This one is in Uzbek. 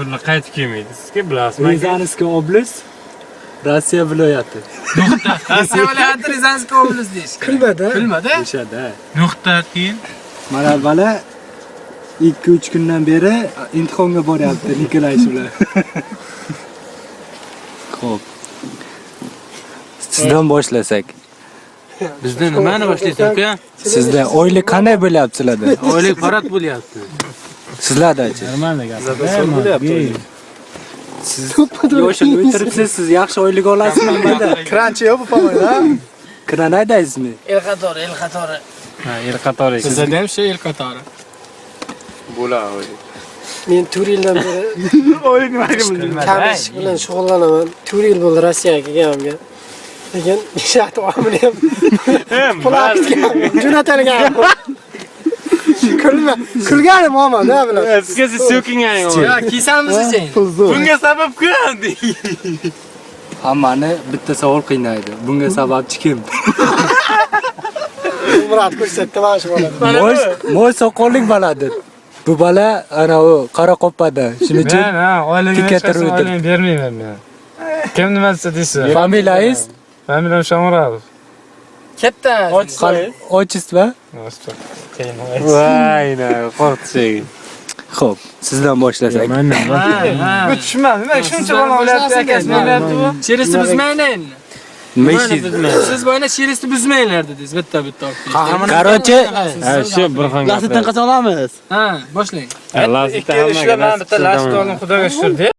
bular qaytib kelmaydi. Sizga bilasizmi? Rizanskiy oblast, Rossiya viloyati. Rossiya viloyati Rizanskiy oblast deyish. Kulmada? O'shada. Nuqta keyin. Mana bola 2-3 kundan beri imtihonga boryapti Nikolayev bilan. Xo'p. Sizdan boshlasak. Bizda nimani boshlaysan uka? Sizda oylik qanday bo'lyapti sizlarda? Oylik parad bo'lyapti. Sizlarda-chi? Normalda gap. Siz yoshini o'tiribsiz, siz yaxshi oylik olasizmi nimada? Kranchi yo'q bu pamoyda. Kran aydaysizmi? El qatori. Ha, el qatori. Sizda ham shu el qatori. Bo'ladi. Men 4 yildan beri Oylik nimaga bilmayman. kabish bilan shug'ullanaman. 4 yil bo'ldi Rossiyaga kelganimga. Lekin shaxta omili ham pulakitgan. Jo'natilgan. Kulganim omada bilan. Sizga siz so'kingan. Ya, kiysanmiz-chi? Bunga sabab kim? Hammani bitta savol qiynaydi. Bunga sababchi kim? Murat ko'rsatdi mana shu bola. Mo'y soqollik boladir. Bu bola ana u Qoraqo'pada. Shuning uchun Oilaga bermayman men. Kim nima desa deysiz? familiyangiz Familiyam Shomurodov. Katta. Otchество? Vayna, qo'rqsang. Xo'p, sizdan boshlasak. Bu tushunmadim. Nima shuncha bola olyapti, akasi bo'lyapti bu. Şerisi buzmaylar. Nima ishingiz? Siz boyna şerisi buzmaylar dediniz. Bitta. Короче, Shu bir xil gap. Lasitdan qachon olamiz? Ha, boshlang. Lasitdan hamma. Bitta lastik oldim, xudoga shukr.